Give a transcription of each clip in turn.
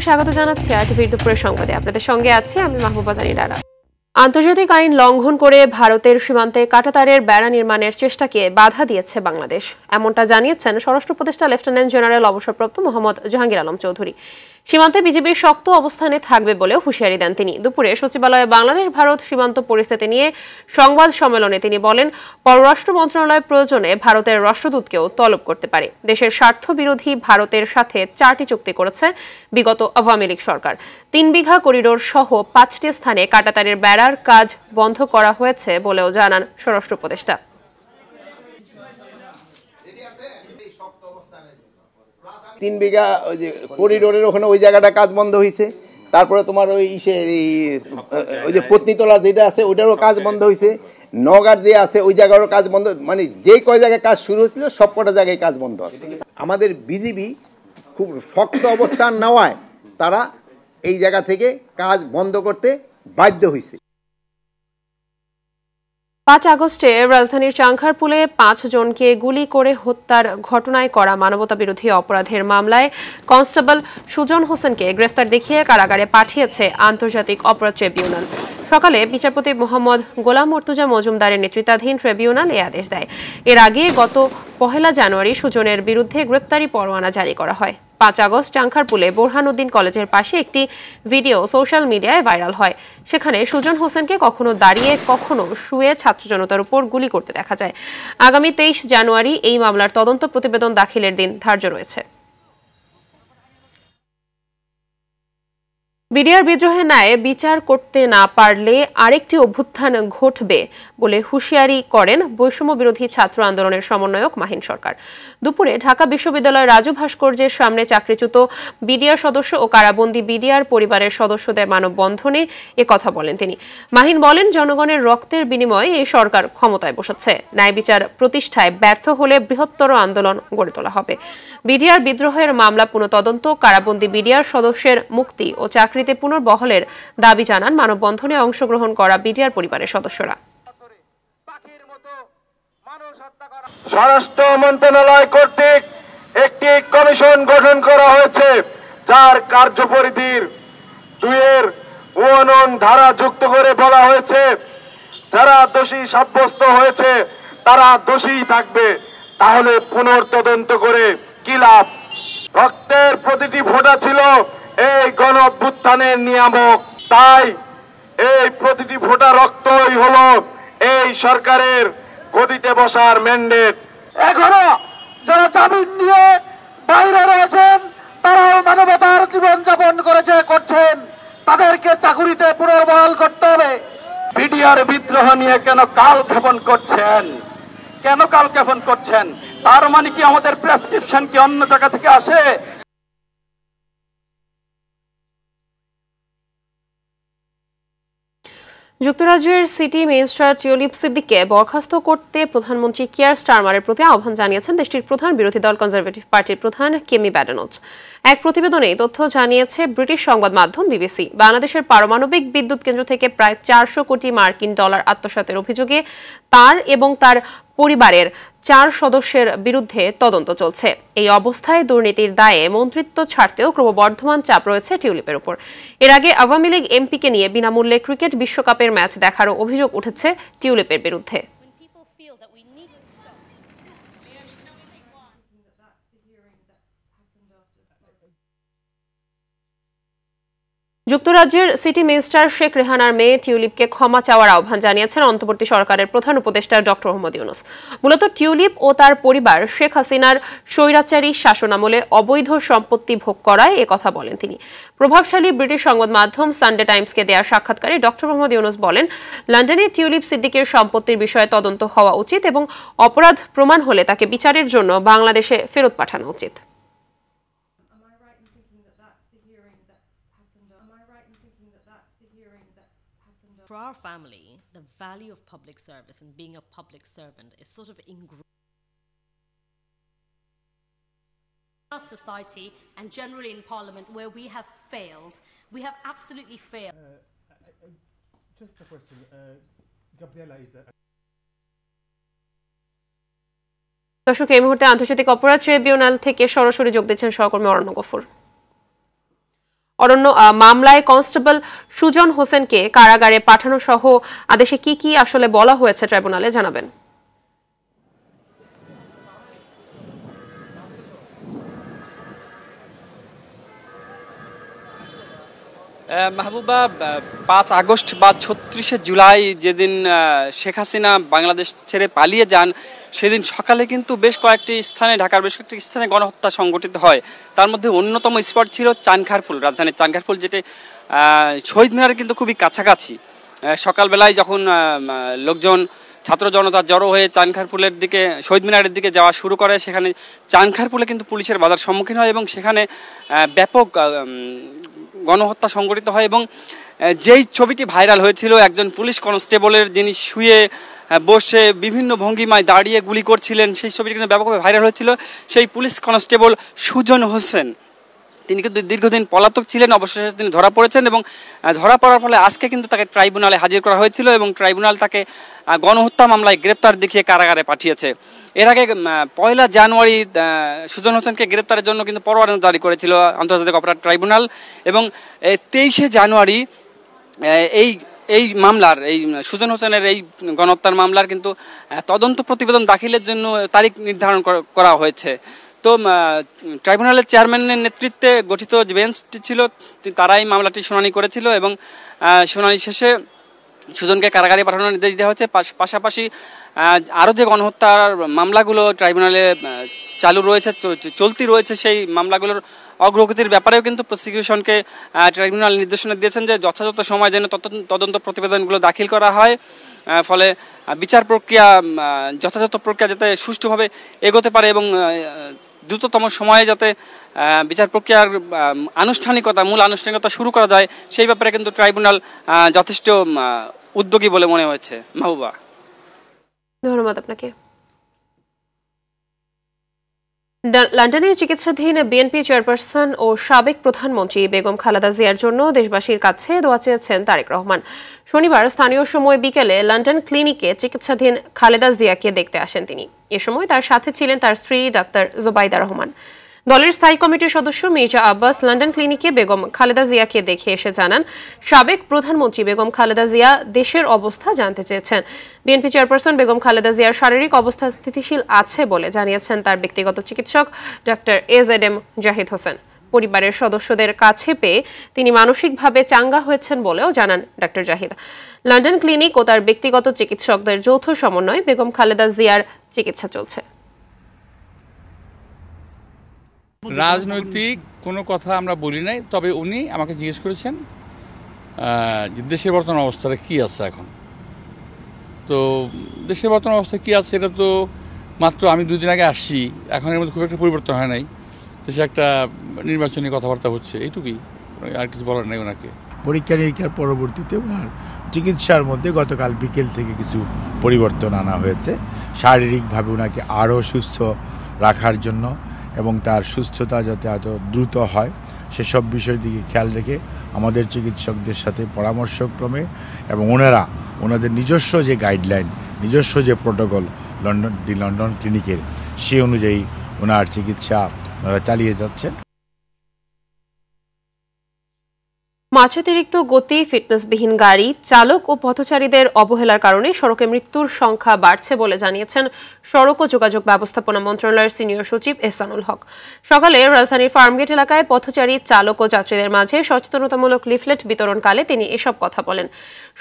স্বাগত জানাচ্ছি আরটিভির দুপুরের সংবাদে। আপনাদের সঙ্গে আছি আমি মাহবুবা জানি ডারা। আন্তর্জাতিক আইন লঙ্ঘন করে ভারতের সীমান্তে কাঁটাতারের বেড়া নির্মাণের চেষ্টাকে বাধা দিয়েছে বাংলাদেশ, এমনটা জানিয়েছেন স্বরাষ্ট্র উপদেষ্টা লেফটেন্যান্ট জেনারেল অবসরপ্রাপ্ত মোহাম্মদ জাহাঙ্গীর আলম চৌধুরী। সীমান্তে বিজিবির শক্ত অবস্থানে থাকবে বলেও হুঁশিয়ারি দেন তিনি। দুপুরে সচিবালয়ে বাংলাদেশ ভারত সীমান্ত পরিস্থিতি নিয়ে সংবাদ সম্মেলনে তিনি বলেন, পররাষ্ট্র মন্ত্রণালয় প্রয়োজনে ভারতের রাষ্ট্রদূতকেও তলব করতে পারে। দেশের স্বার্থ বিরোধী ভারতের সাথে 4টি চুক্তি করেছে বিগত আওয়ামী লীগ সরকার। 3 বিঘা করিডোর সহ 5টি স্থানে কাঁটাতারের বেড়ার কাজ বন্ধ করা হয়েছে বলেও জানান স্বরাষ্ট্র উপদেষ্টা। 3 বিঘা ওই যে করিডোরের ওখানে ওই জায়গাটা কাজ বন্ধ হয়েছে। তারপরে তোমার ওই যে পত্নীতলা যেটা আছে ওইটারও কাজ বন্ধ হয়েছে। নগার যে আছে ওই জায়গারও কাজ বন্ধ, মানে যে কয় জায়গায় কাজ শুরু হচ্ছিল সব কটা জায়গায় কাজ বন্ধ আছে। আমাদের বিজিবি খুব শক্ত অবস্থান নেওয়ায় তারা এই জায়গা থেকে কাজ বন্ধ করতে বাধ্য হয়েছে। 5 আগস্টে রাজধানীর চাংখারপুলে 5 জনকে গুলি করে হত্যার ঘটনায় করা মানবতাবিরোধী অপরাধের মামলায় কনস্টেবল সুজন হোসেনকে গ্রেফতার দেখিয়ে কারাগারে পাঠিয়েছে আন্তর্জাতিক অপরাধ ট্রাইব্যুনাল। সকালে বিচারপতি মোহাম্মদ গোলাম মর্তুজা মজুমদারের নেতৃত্বাধীন ট্রাইব্যুনাল এই আদেশ দেয়। এর আগে গত 1 জানুয়ারি সুজনের বিরুদ্ধে গ্রেপ্তারি পরোয়ানা জারি করা হয়। 5 আগস্ট চাংখারপুলে বোরহানউদ্দিন কলেজের পাশে একটি ভিডিও সোশ্যাল মিডিয়ায় ভাইরাল হয়। সেখানে সুজন হোসেনকে কখনো দাঁড়িয়ে কখনো শুয়ে ছাত্র জনতার উপর গুলি করতে দেখা যায়। আগামী 23 জানুয়ারি এই মামলার তদন্ত প্রতিবেদন দাখিলের দিন ধার্য রয়েছে। বিডিআর বিদ্রোহের ন্যায় বিচার করতে না পারলে আরেকটি অভ্যুত্থান ঘটবে বলে হুঁশিয়ারি করেন বৈষম্য বিরোধী ছাত্র আন্দোলনের সমন্বয়ক মাহিন সরকার। দুপুরে ঢাকা বিশ্ববিদ্যালয়ের রাজু ভাস্কর্যের সামনে চাকরিচ্যুত বিডিআর সদস্য ও কারাবন্দী বিডিআর পরিবারের সদস্যদের মানববন্ধনে কথা বলেন তিনি। মাহিন বলেন, জনগণের রক্তের বিনিময়ে এই সরকার ক্ষমতায় বসেছে। ন্যায় বিচার প্রতিষ্ঠায় ব্যর্থ হলে বৃহত্তর আন্দোলন গড়ে তোলা হবে। বিডিআর বিদ্রোহের মামলা পুনঃতদন্ত, কারাবন্দী বিডিআর সদস্যের মুক্তি ও চাকরিতে পুনর্বহালের দাবি জানান মানববন্ধনে অংশগ্রহণ করা বিডিআর পরিবারের সদস্যরা। স্বরাষ্ট্র মন্ত্রণালয় কর্তৃক একটি কমিশন গঠন করা হয়েছে, যার কার্যপরিধির 2-এর ধারা যুক্ত করে বলা হয়েছে, যারা দোষী সাব্যস্ত হয়েছে তারা দোষী থাকবে। তাহলে পুনর্তদন্ত করে কি লাভ? রক্তের প্রতিটি ফোঁটা ছিল এই গণ অভ্যুত্থানের নিয়ামক, তাই এই প্রতিটি ফোঁটা রক্তই হলো এই সরকারের গদিতে বসার ম্যান্ডেট। এখনো যারা জামিন নিয়ে বাইরে রয়েছেন তারাও মানবতার জীবন যাপন করছেন, তাদেরকে চাকুরিতে পুনর্বহাল করতে হবে। বিডিআর বিদ্রোহ নিয়ে কেন কালক্ষেপণ করছেন? তার মানে কি আমাদের প্রেসক্রিপশন কি অন্য জায়গা থেকে আসে? যুক্তরাজ্যের সিটি মিনিস্টার টিউলিপ সিদ্দিককে বরখাস্ত করতে প্রধানমন্ত্রী কিয়ার স্টারমারের প্রতি আহ্বান জানিয়েছেন দেশটির প্রধান বিরোধী দল কনজারভেটিভ পার্টির প্রধান কেমি ব্যাডেনচ। এক প্রতিবেদনে এই তথ্য জানিয়েছে ব্রিটিশ সংবাদ মাধ্যম বিবিসি। বাংলাদেশের পারমাণবিক বিদ্যুৎ কেন্দ্র থেকে প্রায় 400 কোটি মার্কিন ডলার আত্মসাতের অভিযোগে তার এবং তার পরিবারের 4 সদস্যের বিরুদ্ধে তদন্ত চলছে। এই অবস্থায় দুর্নীতির দায়ে মন্ত্রিত্ব ছাড়তেও ক্রমবর্ধমান চাপ রয়েছে টিউলিপের উপর। এর আগে আওয়ামী লীগ এমপিকে নিয়ে বিনামূল্যে ক্রিকেট বিশ্বকাপের ম্যাচ দেখারও অভিযোগ উঠেছে টিউলিপের বিরুদ্ধে। যুক্তরাজ্যের সিটি মিনিস্টার শেখ রেহানার মেয়ে টিউলিপকে ক্ষমা চাওয়ার আহ্বান জানিয়েছেন অন্তর্বর্তী সরকারের প্রধান উপদেষ্টা ডক্টর মোহাম্মদ ইউনূস। মূলত টিউলিপ ও তার পরিবার শেখ হাসিনার স্বৈরাচারী শাসনামলে অবৈধ সম্পত্তি ভোগ করায় একথা বলেন তিনি। প্রভাবশালী ব্রিটিশ সংবাদ মাধ্যম সানডে টাইমসকে দেওয়া সাক্ষাৎকারে ডক্টর মোহাম্মদ ইউনূস বলেন, লন্ডনে টিউলিপ সিদ্দিকের সম্পত্তির বিষয়ে তদন্ত হওয়া উচিত এবং অপরাধ প্রমাণ হলে তাকে বিচারের জন্য বাংলাদেশে ফেরত পাঠানো উচিত। For our family, the value of public service and being a public servant is sort of ingrained in our society and generally in Parliament where we have failed. We have absolutely failed. Just a question. Gabriela is দর্শক, এই মুহূর্তে আন্তর্জাতিক অপরাধ tribunal থেকে সরাসরি যোগ দিচ্ছেন সহকর্মী অরণ্য গফুর। অরণ্য, মামলায় কনস্টেবল সুজন হোসেনকে কারাগারে পাঠানো সহ আদেশে কি কি আসলে বলা হয়েছে ট্রাইব্যুনালে জানাবেন। মাহবুবা, 5 আগস্ট বা 36শে জুলাই যেদিন শেখ হাসিনা বাংলাদেশ ছেড়ে পালিয়ে যান, সেদিন সকালে কিন্তু বেশ কয়েকটি স্থানে, ঢাকার বেশ কয়েকটি স্থানে গণহত্যা সংঘটিত হয়। তার মধ্যে অন্যতম স্পট ছিল চানখারপুল, রাজধানীর চানখারপুল, যেটি শহীদ মিনারের কিন্তু খুবই কাছাকাছি। সকালবেলায় যখন লোকজন, ছাত্র জনতা জড়ো হয়ে চানখারপুলের দিকে, শহীদ মিনারের দিকে যাওয়া শুরু করে, সেখানে চানখারপুলে কিন্তু পুলিশের বাধার সম্মুখীন হয় এবং সেখানে ব্যাপক গণহত্যা সংঘটিত হয়। এবং যেই ছবিটি ভাইরাল হয়েছিল, একজন পুলিশ কনস্টেবলের, যিনি শুয়ে বসে বিভিন্ন ভঙ্গিমায় দাঁড়িয়ে গুলি করছিলেন, সেই ছবিটি কিন্তু ব্যাপকভাবে ভাইরাল হয়েছিল। সেই পুলিশ কনস্টেবল সুজন হোসেন, তিনি কিন্তু দীর্ঘদিন পলাতক ছিলেন, অবশেষে তিনি ধরা পড়েছেন এবং ধরা পড়ার ফলে আজকে কিন্তু তাকে ট্রাইব্যুনালে হাজির করা হয়েছিল এবং ট্রাইব্যুনাল তাকে গণহত্যা মামলায় গ্রেপ্তার দেখিয়ে কারাগারে পাঠিয়েছে। এর আগে 1 জানুয়ারি সুজন হোসেনকে গ্রেপ্তারের জন্য কিন্তু পরোয়ানা জারি করেছিল আন্তর্জাতিক অপরাধ ট্রাইব্যুনাল এবং 23শে জানুয়ারি এই মামলার, এই সুজন হোসেনের এই গণহত্যার মামলার কিন্তু তদন্ত প্রতিবেদন দাখিলের জন্য তারিখ নির্ধারণ করা হয়েছে। তো ট্রাইব্যুনালের চেয়ারম্যানের নেতৃত্বে গঠিত যে বেঞ্চটি ছিল, তারাই মামলাটি শুনানি করেছিল এবং শুনানি শেষে সুজনকে কারাগারে পাঠানোর নির্দেশ দেওয়া হয়েছে। পাশাপাশি আরও যে গণহত্যার মামলাগুলো ট্রাইব্যুনালে চালু রয়েছে, চলতি রয়েছে, সেই মামলাগুলোর অগ্রগতির ব্যাপারেও কিন্তু প্রসিকিউশনকে ট্রাইব্যুনাল নির্দেশনা দিয়েছেন যে যথাযথ সময় যেন তদন্ত প্রতিবেদনগুলো দাখিল করা হয়, ফলে বিচার প্রক্রিয়া, যথাযথ প্রক্রিয়া যাতে সুষ্ঠুভাবে এগোতে পারে এবং দ্রুততম সময়ে যাতে বিচার প্রক্রিয়ার মূল আনুষ্ঠানিকতা শুরু করা যায়, সেই ব্যাপারে কিন্তু ট্রাইব্যুনাল যথেষ্ট উদ্যোগী বলে মনে হয়েছে। মাহবুবা, ধন্যবাদ আপনাকে। লন্ডনে চিকিৎসাধীন বিএনপি চেয়ারপারসন ও সাবেক প্রধানমন্ত্রী বেগম খালেদা জিয়ার জন্য দেশবাসীর কাছে দোয়া চেয়েছেন তারেক রহমান। শনিবার স্থানীয় সময় বিকেলে লন্ডন ক্লিনিকে চিকিৎসাধীন খালেদা জিয়াকে দেখতে আসেন তিনি। এ সময় তার সাথে ছিলেন তার স্ত্রী ডাক্তার জোবাইদা রহমান। দলের স্থায়ী কমিটির সদস্য মির্জা আব্বাস লন্ডন ক্লিনিকে বেগম খালেদা জিয়াকে দেখে এসে জানান, সাবেক প্রধানমন্ত্রী বেগম খালেদা জিয়া দেশের অবস্থা জানতে চেয়েছেন। বিএনপি চেয়ারপারসন বেগম খালেদা জিয়ার শারীরিক অবস্থা স্থিতিশীল আছে বলে জানিয়েছেন তার ব্যক্তিগত চিকিৎসক ডাক্তার AZM জাহিদ হোসেন। পরিবারের সদস্যদের কাছে পেয়ে তিনি মানসিকভাবে চাঙ্গা হয়েছেন বলেও জানান ডাক্তার জাহিদ। লন্ডন ক্লিনিক ও তার ব্যক্তিগত চিকিৎসকদের যৌথ সমন্বয়ে বেগম খালেদা জিয়ার চিকিৎসা চলছে। রাজনৈতিক কোনো কথা আমরা বলি নাই, তবে উনি আমাকে জিজ্ঞেস করেছেন যে দেশের বর্তমান অবস্থাটা কী আছে এখন। তো দেশের বর্তমান অবস্থা কী আছে এটা তো মাত্র আমি 2 দিন আগে আসছি, এখন এর মধ্যে খুব একটা পরিবর্তন হয় নাই। দেশে একটা নির্বাচনী কথাবার্তা হচ্ছে, এইটুকুই, আর কিছু বলার নেই ওনাকে। পরীক্ষা নিরীক্ষার পরবর্তীতে ওনার চিকিৎসার মধ্যে গতকাল বিকেল থেকে কিছু পরিবর্তন আনা হয়েছে, শারীরিকভাবে ওনাকে আরও সুস্থ রাখার জন্য এবং তার সুস্থতা যাতে এত দ্রুত হয় সেসব বিষয়ের দিকে খেয়াল রেখে আমাদের চিকিৎসকদের সাথে পরামর্শক্রমে এবং ওনাদের নিজস্ব যে গাইডলাইন, নিজস্ব যে প্রোটোকল লন্ডন ক্লিনিকের, সেই অনুযায়ী ওনার চিকিৎসা ওনারা চালিয়ে যাচ্ছেন। মাত্রাতিরিক্ত গতি, ফিটনেসবিহীন গাড়ি চালক ও পথচারীদের অবহেলার কারণে সড়কে মৃত্যুর সংখ্যা বাড়ছে বলে জানিয়েছেন সড়ক ও যোগাযোগ ব্যবস্থাপনা মন্ত্রণালয়ের সিনিয়র সচিব এহসানুল হক। সকালে রাজধানীর ফার্মগেট এলাকায় পথচারী, চালক ও যাত্রীদের মাঝে সচেতনতামূলক লিফলেট বিতরণকালে তিনি এসব কথা বলেন।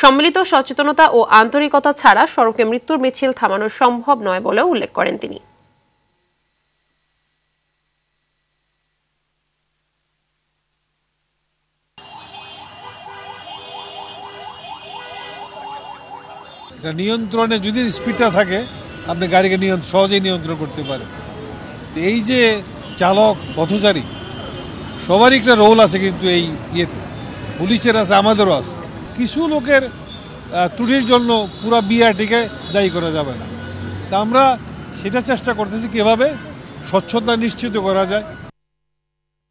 সম্মিলিত সচেতনতা ও আন্তরিকতা ছাড়া সড়কে মৃত্যুর মিছিল থামানো সম্ভব নয় বলেও উল্লেখ করেন তিনি। নিয়ন্ত্রণে যদি স্পিডটা থাকে, আপনি গাড়িকে সহজেই নিয়ন্ত্রণ করতে পারেন। এই যে চালক, পথচারী, সবারই একটা রোল আছে কিন্তু এই ইয়েতে, পুলিশের আছে, আমাদেরও আছে। কিছু লোকের ত্রুটির জন্য পুরো বিআরটিকে দায়ী করা যাবে না। তা আমরা সেটা চেষ্টা করতেছি কীভাবে স্বচ্ছতা নিশ্চিত করা যায়।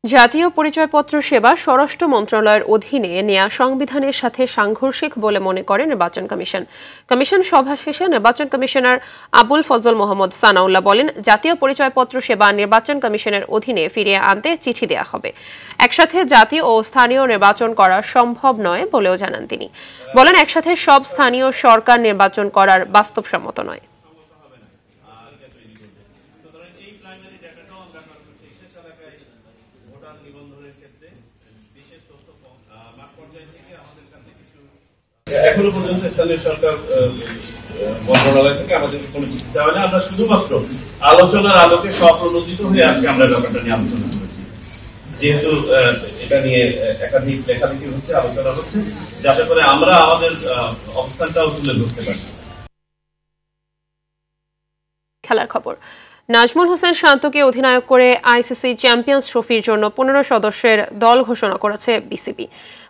জাতীয় পরিচয়পত্র সেবা স্বরাষ্ট্র মন্ত্রণালয়ের অধীনে নেয়া সংবিধানের সাথে সাংঘর্ষিক বলে মনে করে নির্বাচন কমিশন। কমিশন সভা শেষে নির্বাচন কমিশনার আবুল ফজল মোহাম্মদ সানাউল্লাহ বলেন, জাতীয় পরিচয়পত্র সেবা নির্বাচন কমিশনের অধীনে ফিরিয়ে আনতে চিঠি দেয়া হবে। একসাথে জাতীয় ও স্থানীয় নির্বাচন করা সম্ভব নয় বলেও জানান তিনি। বলেন, একসাথে সব স্থানীয় সরকার নির্বাচন করার বাস্তবসম্মত নয়। এখনো পর্যন্ত স্থানীয় সরকার মন্ত্রণালয় থেকে আমাদের কোনো চিঠি দেওয়া হয়নি। আমরা শুধুমাত্র আলোচনার আলোকে স্বপ্রণোদিত হয়ে আজকে আমরা ব্যাপারটা নিয়ে আলোচনা করেছি। যেহেতু এটা নিয়ে একাধিক লেখালেখি হচ্ছে, আলোচনা হচ্ছে, যাতে করে আমরা আমাদের অবস্থানটাও তুলে ধরতে পারি। খেলার খবর। নাজমুল হোসেন শান্তকে অধিনায়ক করে আইসিসি চ্যাম্পিয়ন্স ট্রফির জন্য 15 সদস্যের দল ঘোষণা করেছে বিসিবি।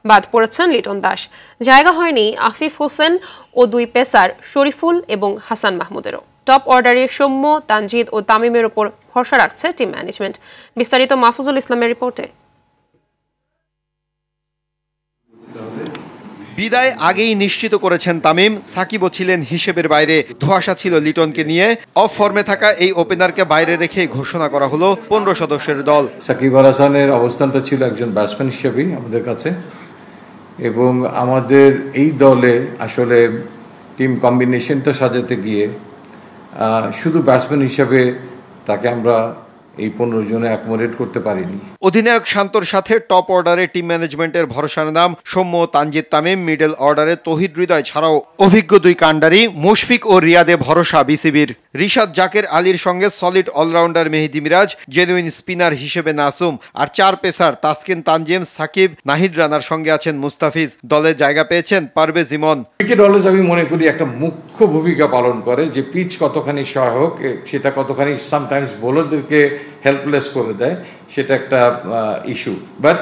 বাদ পড়েছেন লিটন দাস। জায়গা হয়নি আফিফ হোসেন ও 2 পেসার শরীফুল এবং হাসান মাহমুদেরও। টপ অর্ডারে সৌম্য, তানজিদ ও তামিমের উপর ভরসা রাখছে টিম ম্যানেজমেন্ট। বিস্তারিত মাহফুজুল ইসলামের রিপোর্টে। বিদায় আগেই নিশ্চিত করেছেন তামিম, সাকিবও ছিলেন হিসেবের বাইরে। ধোঁয়াশা ছিল লিটনকে নিয়ে। অফ ফর্মে থাকা এই ওপেনারকে বাইরে রেখে ঘোষণা করা হলো 15 সদস্যের দল। সাকিব আল হাসানের অবস্থানটা ছিল একজন ব্যাটসম্যান হিসেবেই আমাদের কাছে, এবং আমাদের এই দলে আসলে টিম কম্বিনেশনটা সাজাতে গিয়ে শুধু ব্যাটসম্যান হিসেবে তাকে আমরা এই 15 জনে অ্যাকোমোডেট করতে পারিনি। অধিনায়ক শান্তর সাথে টপ অর্ডারে টিম ম্যানেজমেন্টের ভরসার নাম সৌম্য, তানজিদ, তামিম। মিডল অর্ডারে তৌহিদ হৃদয় ছাড়াও অভিজ্ঞ 2 কান্ডারি মুশফিক ও রিয়াদে ভরসা বিসিবির। রিশাদ জাকের আলীর সঙ্গে সলিড অলরাউন্ডার মেহেদি মিরাজ, জেনুইন স্পিনার হিসেবে নাসুম, আর 4 পেসার তাসকিন, তানজিম, সাকিব, নাহিদ রানার সঙ্গে আছেন মুস্তাফিজ। দলে জায়গা পেয়েছেন পারভেজ ইমন। ক্রিকেট অলওয়েজ আমি মনে করি একটা মুখ্য ভূমিকা পালন করে, যে পিচ কতখানি সহায়ক, সেটা কতখানি সামটাইমস বোলারদেরকে হেল্পলেস করে দেয়, সেটা একটা ইস্যু। বাট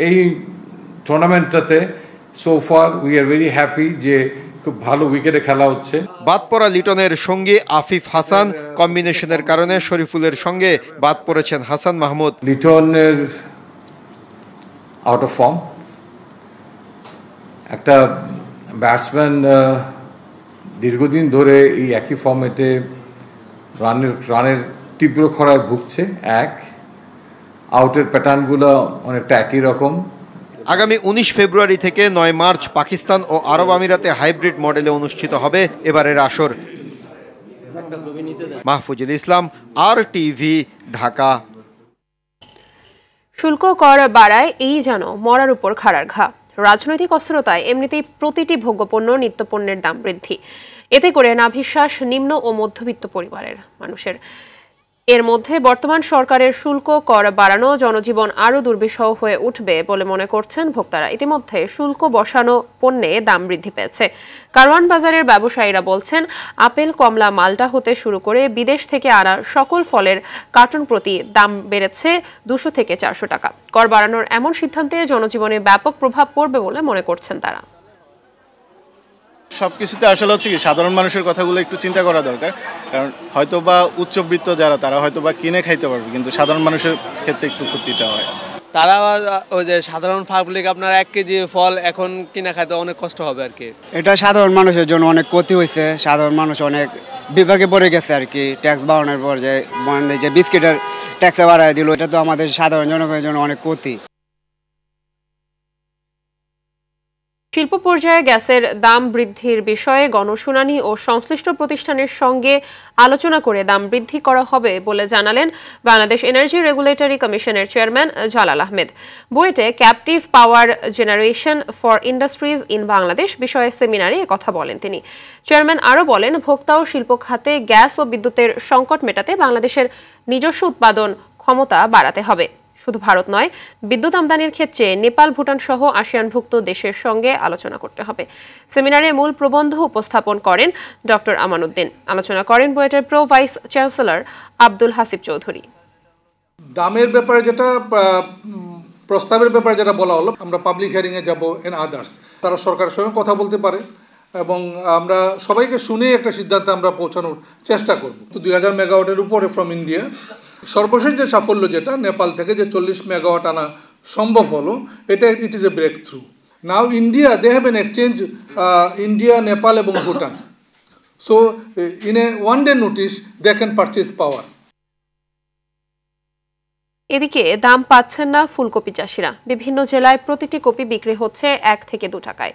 এই টুর্নামেন্টটাতে so far we are very happy যে খুব ভালো উইকেটে খেলা হচ্ছে। বাদ পড়া লিটনের সঙ্গে আফিফ হাসান, কম্বিনেশনের কারণে শরীফুলের সঙ্গে বাদ পড়েছেন হাসান মাহমুদ। লিটনের আউট অফ ফর্ম, একটা ব্যাটসম্যান দীর্ঘদিন ধরে এই একই ফর্মেটে রানের তীব্র খরায় ভুগছে। আউটের প্যাটার্নগুলো অনেকটা একই রকম। আগামী 19 ফেব্রুয়ারি থেকে 9 মার্চ পাকিস্তান ও আরব আমিরাতে হাইব্রিড মডেলে অনুষ্ঠিত হবে এবারের আসর। মাহফুজুল ইসলাম, RTV, ঢাকা। শুল্ক কর বাড়ায় এই যেন মরার উপর খাড়ার ঘা। রাজনৈতিক অস্থিরতায় এমনিতেই প্রতিটি ভোগ্যপণ্য নিত্যপণ্যের দাম বৃদ্ধি। এতে করে নাভিশ্বাস নিম্ন ও মধ্যবিত্ত পরিবারের মানুষের। এর মধ্যে বর্তমান সরকারের শুল্ক কর বাড়ানো জনজীবন আরও দুর্বিষহ হয়ে উঠবে বলে মনে করছেন ভোক্তারা। ইতিমধ্যে শুল্ক বসানো পণ্যে দাম বৃদ্ধি পেয়েছে। কারওয়ান বাজারের ব্যবসায়ীরা বলছেন, আপেল, কমলা, মালটা হতে শুরু করে বিদেশ থেকে আনা সকল ফলের কার্টন প্রতি দাম বেড়েছে 200 থেকে 400 টাকা। কর বাড়ানোর এমন সিদ্ধান্তে জনজীবনে ব্যাপক প্রভাব পড়বে বলে মনে করছেন তারা। সবকিছুতে আসলে হচ্ছে কি, সাধারণ মানুষের কথাগুলো একটু চিন্তা করা দরকার। কারণ হয়তো বা উচ্চবিত্ত যারা, তারা হয়তো বা কিনে খাইতে পারবে, কিন্তু সাধারণ মানুষের ক্ষেত্রে একটু ক্ষতিটা হয়। তারা ওই যে সাধারণ পাবলিক আপনার 1 কেজি ফল এখন কিনা খাইতে অনেক কষ্ট হবে আর কি। এটা সাধারণ মানুষের জন্য অনেক ক্ষতি হয়েছে। সাধারণ মানুষ অনেক বিভাগে পড়ে গেছে আর কি। ট্যাক্স বাড়ানোর পর যে বিস্কিটের ট্যাক্স বাড়ায় দিল, এটা তো আমাদের সাধারণ জনগণের জন্য অনেক ক্ষতি। শিল্প পর্যায়ে গ্যাসের দাম বৃদ্ধির বিষয়ে গণশুনানি ও সংশ্লিষ্ট প্রতিষ্ঠানের সঙ্গে আলোচনা করে দাম বৃদ্ধি করা হবে বলে জানালেন বাংলাদেশ এনার্জি রেগুলেটরি কমিশনের চেয়ারম্যান জালাল আহমেদ। বুয়েটে captive power generation for industries in Bangladesh বিষয়ে সেমিনারে একথা বলেন তিনি। চেয়ারম্যান আরও বলেন, ভোক্তা ও শিল্প খাতে গ্যাস ও বিদ্যুতের সংকট মেটাতে বাংলাদেশের নিজস্ব উৎপাদন ক্ষমতা বাড়াতে হবে। শুধু ভারত নয়, বিদ্যুৎ আমদানির ক্ষেত্রে নেপাল, ভুটান সহ আসিয়ানভুক্ত দেশের সঙ্গে আলোচনা করতে হবে। সেমিনারে মূল প্রবন্ধ উপস্থাপন করেন ডক্টর আমানউদ্দিন। আলোচনা করেন বুয়েটের pro vice chancellor Abdul Hasib Chowdhury. দামের ব্যাপারে যেটা প্রস্তাবের ব্যাপারে যেটা বলা হলো, আমরা পাবলিক হিয়ারিংয়ে যাব এন্ড আদার্স, তারা সরকারের সঙ্গে কথা বলতে পারে। এবং আমরা সবাইকে শুনে একটা সিদ্ধান্তে আমরা পৌঁছানোর চেষ্টা করব। তো 2000 মেগাওয়াটের উপরে ফ্রম ইন্ডিয়া। সর্বশেষ যে সাফল্য যেটা নেপাল থেকে যে 40 মেগাওয়াট আনা সম্ভব হলো, এটা it is a breakthrough. Now India they have an exchange, India, Nepal এবং Bhutan. So in a one day notice they can purchase power. এদিকে দাম পাচ্ছেন না ফুলকপি চাষিরা। বিভিন্ন জেলায় প্রতিটি কপি বিক্রি হচ্ছে 1 থেকে 2 টাকায়।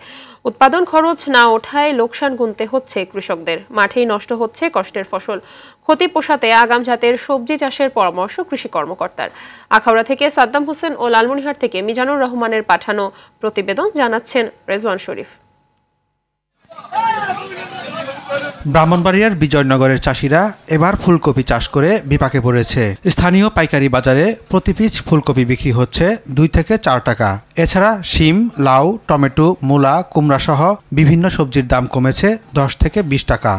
উৎপাদন খরচ না ওঠায় লোকসান গুনতে হচ্ছে কৃষকদের। মাঠেই নষ্ট হচ্ছে কষ্টের ফসল। ক্ষতি পোষাতে আগাম জাতের সবজি চাষের পরামর্শ কৃষি কর্মকর্তার। আখাউড়া থেকে সাদ্দাম হোসেন ও লালমনিরহাট থেকে মিজানুর রহমানের পাঠানো প্রতিবেদন, জানাচ্ছেন রেজওয়ান শরীফ। ব্রাহ্মণবাড়িয়ার বিজয়নগরের চাষিরা এবার ফুলকপি চাষ করে বিপাকে পড়েছে। স্থানীয় পাইকারি বাজারে প্রতি পিস ফুলকপি বিক্রি হচ্ছে 2 থেকে 4 টাকা। এছাড়া শিম, লাউ, টমেটো, মূলা, কুমড়া সহ বিভিন্ন সবজির দাম কমেছে 10 থেকে 20 টাকা।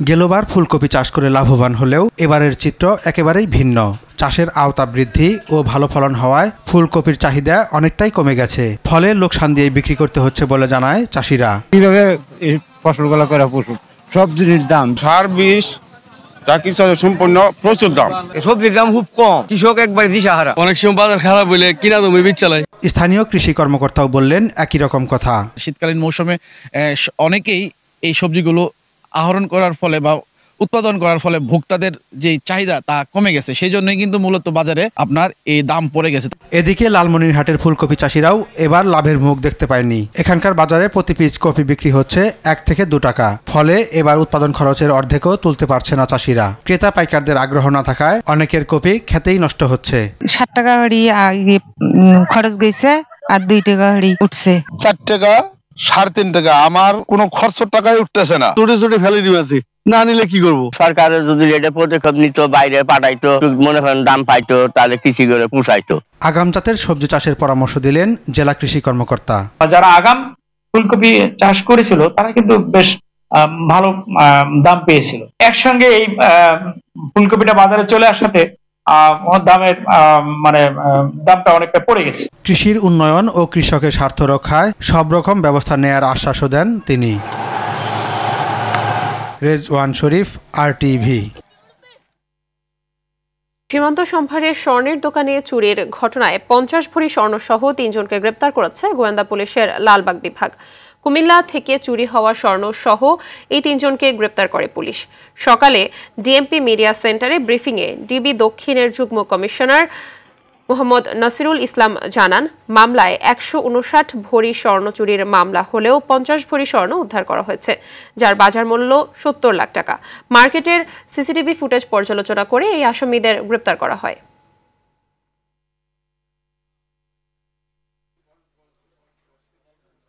গেলবার ফুলকপি চাষ করে লাভবান হলেও এবারের চিত্র একেবারেই ভিন্ন। চাষের আওতা বৃদ্ধি ও ভালো ফলন হওয়ায় ফুলকপির চাহিদা অনেকটাই কমে গেছে। ফলে লোকসান দিয়ে বিক্রি করতে হচ্ছে বলে জানায় চাষিরা। কিভাবে ফসলগুলো করা পশু সব জিনিস দাম, সার, বিষ, তা কিছু সম্পূর্ণ প্রচুর দাম। সবজির দাম খুব কম, কৃষক একবার দিশাহারা। অনেক সময় বাজার খারাপ হলে কিনা জমি বীজ চালায়। স্থানীয় কৃষি কর্মকর্তাও বললেন একই রকম কথা। শীতকালীন মৌসুমে অনেকেই এই সবজিগুলো আহরণ করার ফলে বা উৎপাদন করার ফলে ভোক্তাদের যে চাহিদা তা কমে গেছে, সেই জন্যই কিন্তু মূলত বাজারে আপনার এই দাম পড়ে গেছে। এদিকে লালমনিরহাটের ফুলকপি চাষিরাও এবার লাভের মুখ দেখতে পায়নি। এখানকার বাজারে প্রতি পিস কপি বিক্রি হচ্ছে 1 থেকে 2 টাকা। ফলে এবার উৎপাদন খরচের অর্ধেকও তুলতে পারছে না চাষিরা। ক্রেতা পাইকারদের আগ্রহ না থাকায় অনেকের কপি খেতেই নষ্ট হচ্ছে। 7 টাকা হাড়ি খরচ গেছে আর 2 টাকা হাড়ি উঠছে। 4 টাকা 3.5 টাকা, আমার কোনো খরচ টাকাই উঠতেছে না। ছোট ছোট ফেলে দিয়েছি, না নিলে কি করবো? সরকারের যদি এটা পদক্ষেপ নিত, বাইরে পাঠাইতো, মনে করেন দাম পাইতো, তাহলে কৃষি করে পুষাইতো। আগাম জাতের সবজি চাষের পরামর্শ দিলেন জেলা কৃষি কর্মকর্তা। যারা আগাম ফুলকপি চাষ করেছিল তারা কিন্তু বেশ ভালো দাম পেয়েছিল। একসঙ্গে এই ফুলকপিটা বাজারে চলে আসাতে দামের দামটা অনেকটা পড়ে গেছে। কৃষির উন্নয়ন ও কৃষকের স্বার্থ রক্ষায় সব রকম ব্যবস্থা নেয়ার আশ্বাসও দেন তিনি। রেজওয়ান শরীফ, RTV। সীমান্ত সম্ভারে স্বর্ণের দোকানে চুরির ঘটনায় 50 ভরি স্বর্ণ সহ 3 জনকে গ্রেপ্তার করেছে গোয়েন্দা পুলিশের লালবাগ বিভাগ। কুমিল্লা থেকে চুরি হওয়া স্বর্ণ সহ এই 3 জনকে গ্রেপ্তার করে পুলিশ। সকালে ডিএমপি মিডিয়া সেন্টারে ব্রিফিংয়ে ডিবি দক্ষিণের যুগ্ম কমিশনার মোহাম্মদ নাসিরুল ইসলাম জানান, মামলায় 159 ভরি স্বর্ণ চুরির মামলা হলেও 50 ভরি স্বর্ণ উদ্ধার করা হয়েছে, যার বাজার মূল্য 70 লাখ টাকা। মার্কেটের সিসিটিভি ফুটেজ পর্যালোচনা করে এই আসামিদের গ্রেপ্তার করা হয়।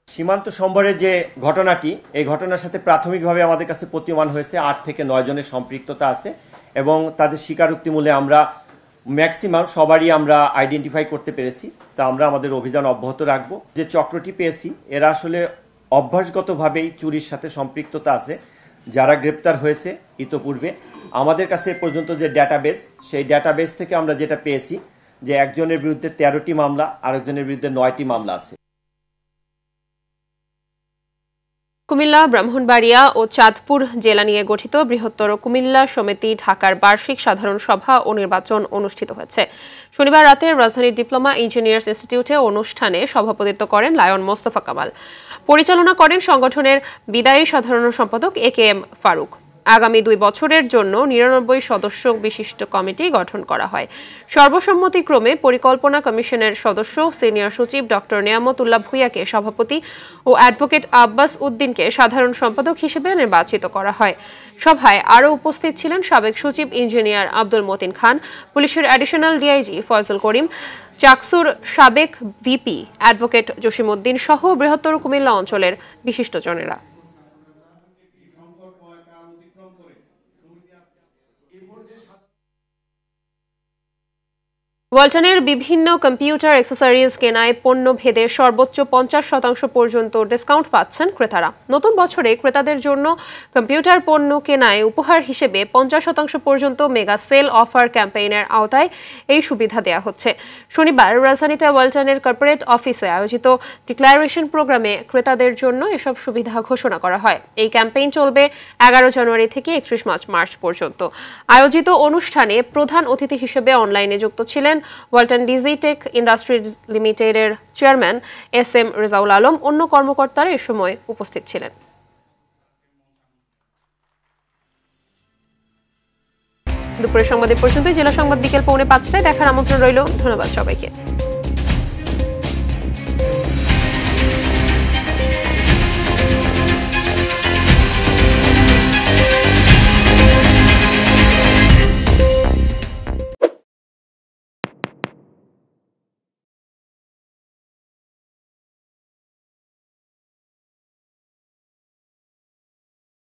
সীমান্ত সম্ভারের যে ঘটনাটি, এই ঘটনার সাথে প্রাথমিকভাবে আমাদের কাছে প্রতীয়মান হয়েছে 8 থেকে 9 জনের সম্পৃক্ততা আছে এবং তাদের স্বীকারোক্তি মূলে আমরা ম্যাক্সিমাম সবারই আমরা আইডেন্টিফাই করতে পেরেছি। তা আমরা আমাদের অভিযান অব্যাহত রাখবো। যে চক্রটি পেয়েছি এরা আসলে অভ্যাসগতভাবেই চুরির সাথে সম্পৃক্ততা আছে। যারা গ্রেপ্তার হয়েছে ইতোপূর্বে আমাদের কাছে পর্যন্ত যে ডেটাবেস, সেই ডেটাবেস থেকে আমরা যেটা পেয়েছি যে একজনের বিরুদ্ধে 13টি মামলা, আরেকজনের বিরুদ্ধে 9টি মামলা আছে। কুমিল্লা, ব্রাহ্মণবাড়িয়া ও চাঁদপুর জেলা নিয়ে গঠিত বৃহত্তর কুমিল্লা সমিতি ঢাকার বার্ষিক সাধারণ সভা ও নির্বাচন অনুষ্ঠিত হয়েছে। শনিবার রাতে রাজধানীর ডিপ্লোমা ইঞ্জিনিয়ার্স ইনস্টিটিউটে অনুষ্ঠানে সভাপতিত্ব করেন লায়ন মোস্তফা কামাল। পরিচালনা করেন সংগঠনের বিদায়ী সাধারণ সম্পাদক AKM ফারুক। আগামী 2 বছরের জন্য 99 সদস্য বিশিষ্ট কমিটি গঠন করা হয়। সর্বসম্মতিক্রমে পরিকল্পনা কমিশনের সদস্য সিনিয়র সচিব ডক্টর নিয়ামতুল্লাহ ভূঁইয়াকে সভাপতি ও অ্যাডভোকেট আব্বাস উদ্দিনকে সাধারণ সম্পাদক হিসেবে নির্বাচিত করা হয়। সভায় আরও উপস্থিত ছিলেন সাবেক সচিব ইঞ্জিনিয়ার আব্দুল মতিন খান, পুলিশের অ্যাডিশনাল ডিআইজি ফয়জুল করিম, চাকসুর সাবেক ভিপি অ্যাডভোকেট জসিমউদ্দিন সহ বৃহত্তর কুমিল্লা অঞ্চলের বিশিষ্টজনেরা। ওয়ালটনের বিভিন্ন কম্পিউটার অ্যাক্সেসরিজ কেনায় পণ্য ভেদে সর্বোচ্চ 50% পর্যন্ত ডিসকাউন্ট পাচ্ছেন ক্রেতারা। নতুন বছরে ক্রেতাদের জন্য কম্পিউটার পণ্য কেনায় উপহার হিসেবে 50% পর্যন্ত মেগা সেল অফার ক্যাম্পেইনের আওতায় এই সুবিধা দেওয়া হচ্ছে। শনিবার রাজধানীতে ওয়ালটনের কর্পোরেট অফিসে আয়োজিত ডিক্লারেশন প্রোগ্রামে ক্রেতাদের জন্য এসব সুবিধা ঘোষণা করা হয়। এই ক্যাম্পেইন চলবে 11 জানুয়ারি থেকে 31 মার্চ পর্যন্ত। আয়োজিত অনুষ্ঠানে প্রধান অতিথি হিসেবে অনলাইনে যুক্ত ছিলেন ওয়ালটন ডিজিটেক ইন্ডাস্ট্রিজ লিমিটেডের চেয়ারম্যান SM রেজাউল আলম। অন্য কর্মকর্তারা এ সময় উপস্থিত ছিলেন। দুপুরের সংবাদ পর্যন্ত। জেলা সংবাদ বিকেল 4:45টায় দেখার আমন্ত্রণ রইল। ধন্যবাদ সবাইকে।